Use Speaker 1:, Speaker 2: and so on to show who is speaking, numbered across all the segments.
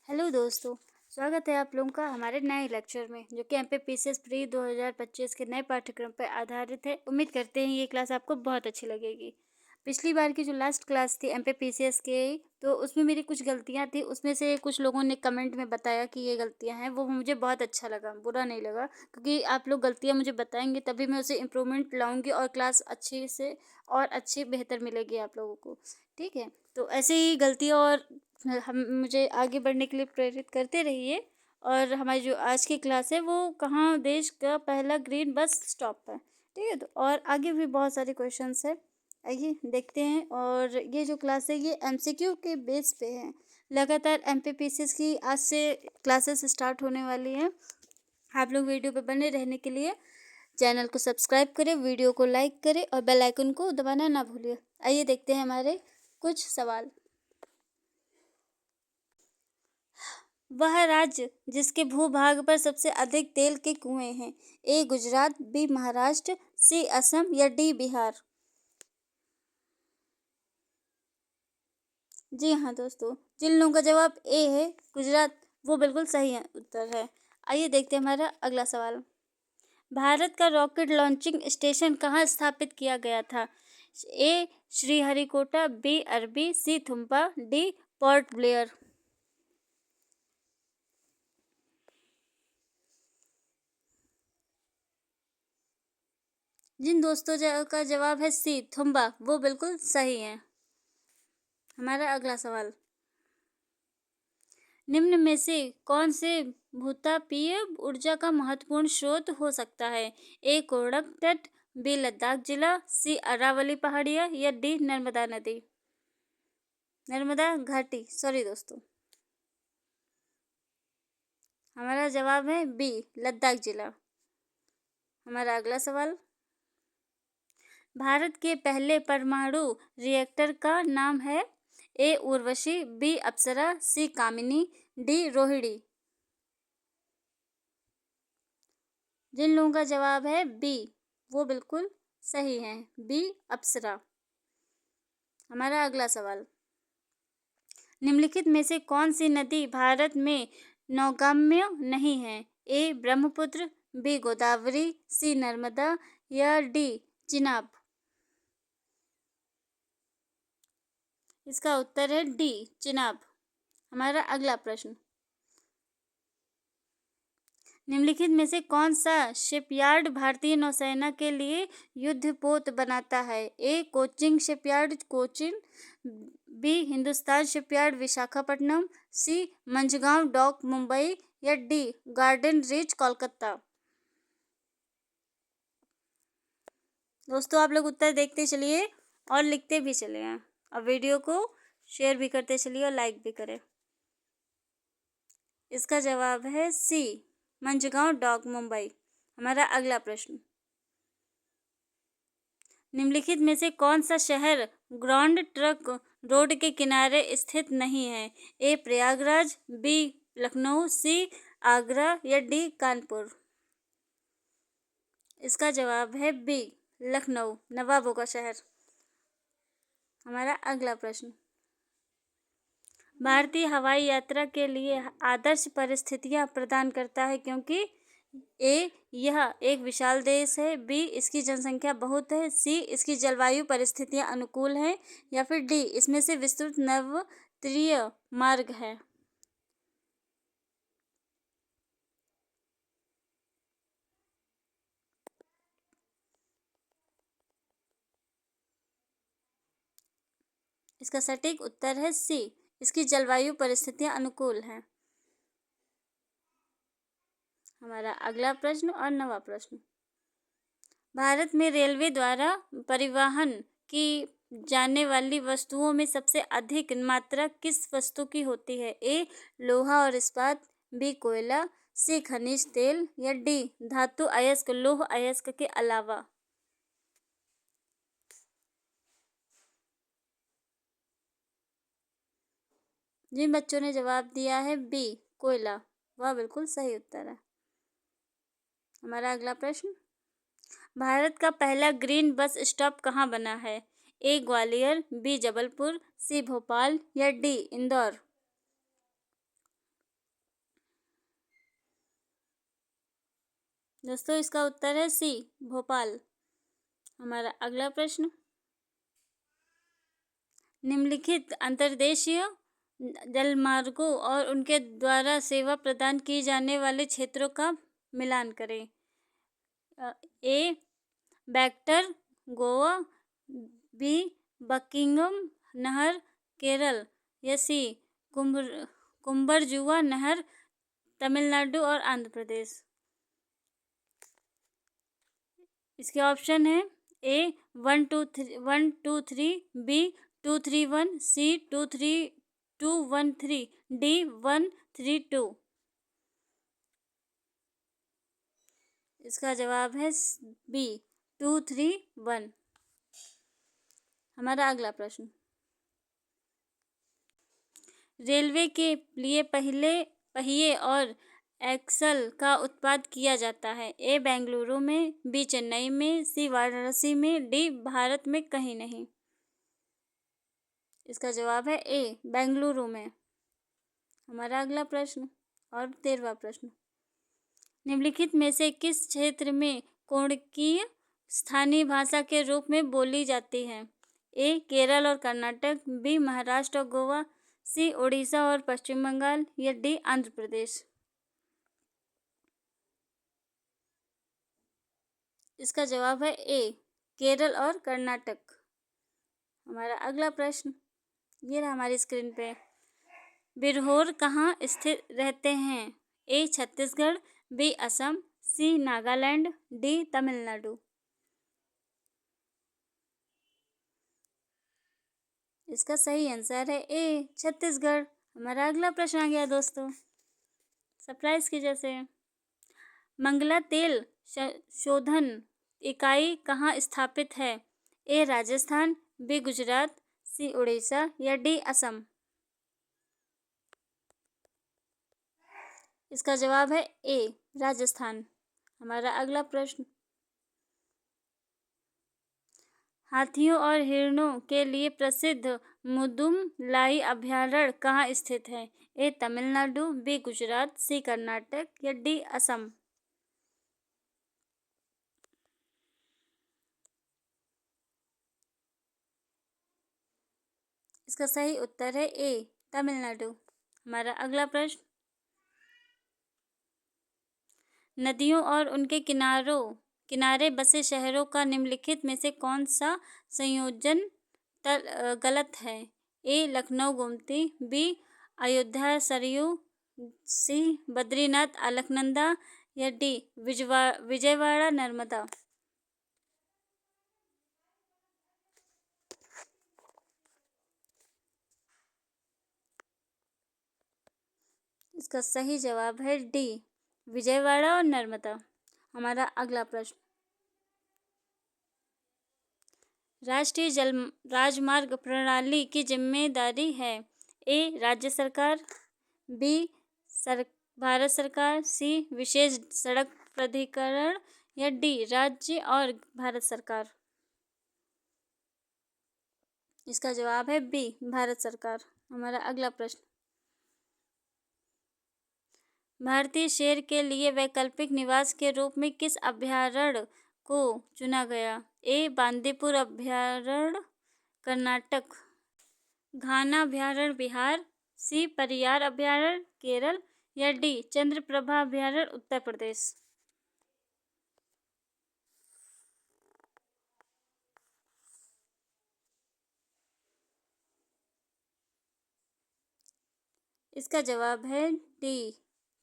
Speaker 1: Hello दोस्तों। स्वागत है आप लोगों का हमारे नए लेक्चर में जो कि एमपीपीसीएस प्री 2025 के नए पाठ्यक्रम पर आधारित है। उम्मीद करते हैं ये क्लास आपको बहुत अच्छी लगेगी। पिछली बार की जो लास्ट क्लास थी एमपीपीसीएस के, तो उसमें मेरी कुछ गलतियां थी। उसमें से कुछ लोगों ने कमेंट में बताया कि ये गलतियां हैं, वो मुझे बहुत अच्छा लगा, बुरा नहीं लगा, क्योंकि आप लोग गलतियां मुझे बताएंगे तभी मैं उसे इम्प्रूवमेंट लाऊंगी और क्लास अच्छी से और अच्छी बेहतर मिलेगी आप लोगों को। ठीक है, तो ऐसे ही गलतियां और हम मुझे आगे बढ़ने के लिए प्रेरित करते रहिए। और हमारी जो आज की क्लास है वो कहाँ देश का पहला ग्रीन बस स्टॉप है। ठीक है, तो और आगे भी बहुत सारे क्वेश्चंस है, आइए देखते हैं। और ये जो क्लास है ये एमसीक्यू के बेस पे है। लगातार एमपीपीसीएस की आज से क्लासेस स्टार्ट होने वाली हैं। आप लोग वीडियो पे बने रहने के लिए चैनल को सब्सक्राइब करें, वीडियो को लाइक करें और बेल आइकन को दबाना ना भूलिए। आइए देखते हैं हमारे कुछ सवाल। वह राज्य जिसके भूभाग पर सबसे अधिक तेल के कुएं हैं। ए गुजरात, बी महाराष्ट्र, सी असम या डी बिहार। जी हाँ दोस्तों, जिन लोगों का जवाब ए है गुजरात, वो बिल्कुल सही है उत्तर है। आइए देखते हैं हमारा अगला सवाल। भारत का रॉकेट लॉन्चिंग स्टेशन कहाँ स्थापित किया गया था। ए श्रीहरिकोटा, बी अरबी, सी थुम्पा, डी पोर्ट ब्लेयर। जिन दोस्तों का जवाब है सी थुम्बा, वो बिल्कुल सही है। हमारा अगला सवाल। निम्न में से कौन से भूतापीय ऊर्जा का महत्वपूर्ण स्रोत हो सकता है। ए कोरडक तट, बी लद्दाख जिला, सी अरावली पहाड़ियाँ या डी नर्मदा नदी, नर्मदा घाटी। सॉरी दोस्तों, हमारा जवाब है बी लद्दाख जिला। हमारा अगला सवाल। भारत के पहले परमाणु रिएक्टर का नाम है। ए उर्वशी, बी अप्सरा, सी कामिनी, डी रोहिणी। जिन लोगों का जवाब है बी, वो बिल्कुल सही है, बी अप्सरा। हमारा अगला सवाल। निम्नलिखित में से कौन सी नदी भारत में नौगम्य नहीं है। ए ब्रह्मपुत्र, बी गोदावरी, सी नर्मदा या डी चिनाब। इसका उत्तर है डी चिनाब। हमारा अगला प्रश्न। निम्नलिखित में से कौन सा शिपयार्ड भारतीय नौसेना के लिए युद्धपोत बनाता है। A Cochin shipyard Cochin, B Hindustan shipyard Visakhapatnam, C Mazagaon dock Mumbai या डी गार्डन रीच कोलकाता। दोस्तों आप लोग उत्तर देखते चलिए और लिखते भी चले हैं और वीडियो को शेयर भी करते चलिए और लाइक भी करें। इसका जवाब है सी मंझगांव डॉक मुंबई। हमारा अगला प्रश्न। निम्नलिखित में से कौन सा शहर ग्रांड ट्रंक रोड के किनारे स्थित नहीं है। ए प्रयागराज, बी लखनऊ, सी आगरा या डी कानपुर। इसका जवाब है बी लखनऊ, नवाबों का शहर। हमारा अगला प्रश्न। भारतीय हवाई यात्रा के लिए आदर्श परिस्थितियां प्रदान करता है क्योंकि ए यह एक विशाल देश है, बी इसकी जनसंख्या बहुत है, सी इसकी जलवायु परिस्थितियां अनुकूल हैं या फिर डी इसमें से विस्तृत नवतीय मार्ग है। इसका सटीक उत्तर है सी, इसकी जलवायु परिस्थितियां अनुकूल हैं। हमारा अगला प्रश्न और नवा प्रश्न। भारत में रेलवे द्वारा परिवहन की जाने वाली वस्तुओं में सबसे अधिक मात्रा किस वस्तु की होती है। ए लोहा और इस्पात, बी कोयला, सी खनिज तेल या डी धातु अयस्क लौह अयस्क के अलावा। जिन बच्चों ने जवाब दिया है बी कोयला, वह बिल्कुल सही उत्तर है। हमारा अगला प्रश्न। भारत का पहला ग्रीन बस स्टॉप कहाँ बना है। ए ग्वालियर, बी जबलपुर, सी भोपाल या डी इंदौर। दोस्तों इसका उत्तर है सी, भोपाल। हमारा अगला प्रश्न, निम्नलिखित अंतर्देशीय जलमार्गों और उनके द्वारा सेवा प्रदान की जाने वाले क्षेत्रों का मिलान करें। ए बैक्टर गोवा, बी बकिंगम नहर केरल, या सी कुंभरजुआ नहर तमिलनाडु और आंध्र प्रदेश। इसके ऑप्शन है ए 1 2 3, बी 2 3 1, सी 2 3 2 1 3, डी 1 3 2। इसका जवाब है बी 2 3 1। हमारा अगला प्रश्न, रेलवे के लिए पहले पहिए और एक्सल का उत्पाद किया जाता है। ए बेंगलुरु में, बी चेन्नई में, सी वाराणसी में, डी भारत में कहीं नहीं। इसका जवाब है ए बेंगलुरु में। हमारा अगला प्रश्न और 13वां प्रश्न, निम्नलिखित में से किस क्षेत्र में कोणकीय स्थानीय भाषा के रूप में बोली जाती है। ए केरल और कर्नाटक, बी महाराष्ट्र और गोवा, सी उड़ीसा और पश्चिम बंगाल, या डी आंध्र प्रदेश। इसका जवाब है ए केरल और कर्नाटक। हमारा अगला प्रश्न, ये रहा हमारी स्क्रीन पे, बिरहोर कहाँ स्थित रहते हैं। ए छत्तीसगढ़, बी असम, सी नागालैंड, डी तमिलनाडु। इसका सही आंसर है ए छत्तीसगढ़। हमारा अगला प्रश्न आ गया दोस्तों, सरप्राइज की जैसे, मंगला तेल शोधन इकाई कहाँ स्थित है। ए राजस्थान, बी गुजरात, सी उड़ीसा, या डी असम। इसका जवाब है ए राजस्थान। हमारा अगला प्रश्न, हाथियों और हिरणों के लिए प्रसिद्ध मुदुमलाई अभयारण्य कहाँ स्थित है। ए तमिलनाडु, बी गुजरात, सी कर्नाटक, या डी असम। इसका सही उत्तर है ए तमिलनाडु। हमारा अगला प्रश्न, नदियों और उनके किनारे बसे शहरों का निम्नलिखित में से कौन सा संयोजन गलत है। ए लखनऊ गोमती, बी अयोध्या सरयू, सी बद्रीनाथ अलकनंदा, या डी विजयवाड़ा नर्मदा। इसका सही जवाब है डी विजयवाड़ा और नर्मदा। हमारा अगला प्रश्न, राष्ट्रीय जल राजमार्ग प्रणाली की जिम्मेदारी है। ए राज्य सरकार, बी भारत सरकार, सी विशेष सड़क प्राधिकरण, या डी राज्य और भारत सरकार। इसका जवाब है बी भारत सरकार। हमारा अगला प्रश्न, भारतीय शेर के लिए वैकल्पिक निवास के रूप में किस अभयारण्य को चुना गया। ए बांदीपुर अभयारण्य कर्नाटक, घाना अभयारण्य बिहार, सी परियार अभयारण्य केरल, या डी चंद्रप्रभा अभयारण्य उत्तर प्रदेश। इसका जवाब है डी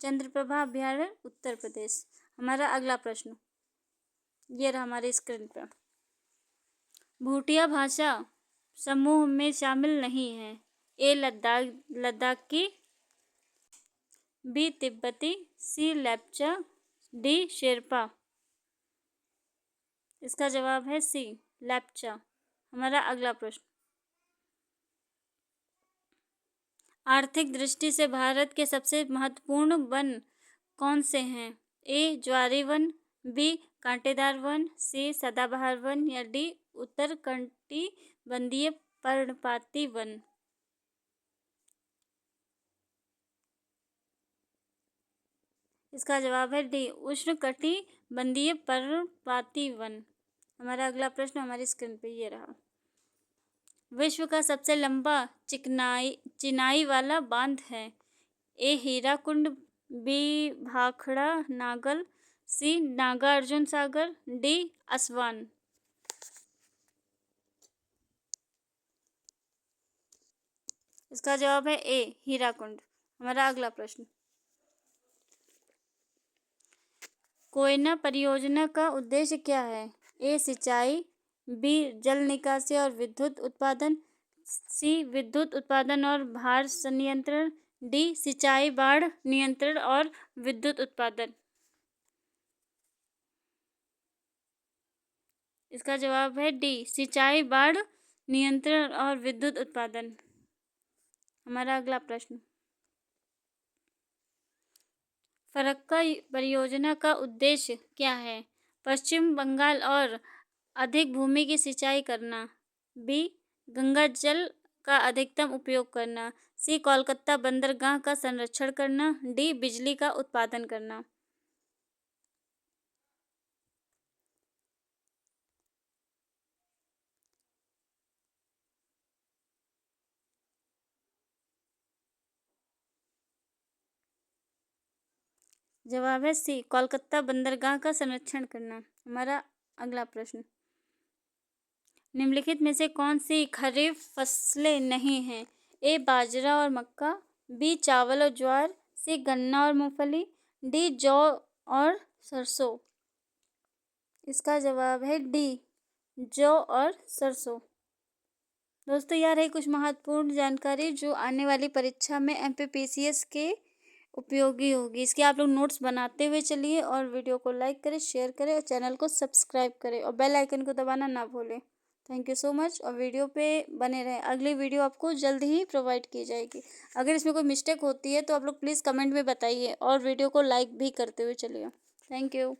Speaker 1: चंद्रप्रभा अभयारण्य उत्तर प्रदेश। हमारा अगला प्रश्न, ये रहा हमारी स्क्रीन पर, भूटिया भाषा समूह में शामिल नहीं है। ए लद्दाखी, बी तिब्बती, सी लेप्चा, डी शेरपा। इसका जवाब है सी लेप्चा। हमारा अगला प्रश्न, आर्थिक दृष्टि से भारत के सबसे महत्वपूर्ण वन कौन से हैं। ए ज्वारी वन, बी कांटेदार वन, सी सदाबहार वन, या डी उत्तरकटिबंधीय पर्णपाती वन। इसका जवाब है डी उष्णकटिबंधीय पर्णपाती वन। हमारा अगला प्रश्न हमारी स्क्रीन पे ये रहा। विश्व का सबसे लंबा चिनाई वाला बांध है? ए हीराकुंड, बी भाखड़ा नागल, सी नागार्जुन सागर, डी असवान। इसका जवाब है ए हीराकुंड। हमारा अगला प्रश्न। कोयना परियोजना का उद्देश्य क्या है? ए सिंचाई, बी जल निकासी और विद्युत उत्पादन, सी विद्युत उत्पादन और भार संयंत्रण, डी सिंचाई बाढ़ नियंत्रण और विद्युत उत्पादन। इसका जवाब है डी सिंचाई बाढ़ नियंत्रण और विद्युत उत्पादन। हमारा अगला प्रश्न। फरक्का परियोजना का उद्देश्य क्या है? पश्चिम बंगाल और अधिक भूमि की सिंचाई करना, बी गंगा जल का अधिकतम उपयोग करना, सी कोलकाता बंदरगाह का संरक्षण करना, डी बिजली का उत्पादन करना। जवाब है सी कोलकाता बंदरगाह का संरक्षण करना। हमारा अगला प्रश्न। निम्नलिखित में से कौन सी खरीफ फसलें नहीं हैं? ए बाजरा और मक्का, बी चावल और ज्वार, सी गन्ना और मूंगफली, डी जौ और सरसों। इसका जवाब है डी जौ और सरसों। दोस्तों यार है कुछ महत्वपूर्ण जानकारी जो आने वाली परीक्षा में एमपीपीसीएस के उपयोगी होगी। इसके आप लोग नोट्स बनाते हुए चलिए और वीडियो को लाइक करें, शेयर करें और चैनल को सब्सक्राइब करें और बेल आइकन को दबाना ना भूलें। थैंक यू सो मच और वीडियो पे बने रहें। अगली वीडियो आपको जल्द ही प्रोवाइड की जाएगी। अगर इसमें कोई मिस्टेक होती है तो आप लोग प्लीज़ कमेंट में बताइए और वीडियो को लाइक भी करते हुए चलिए। Thank you.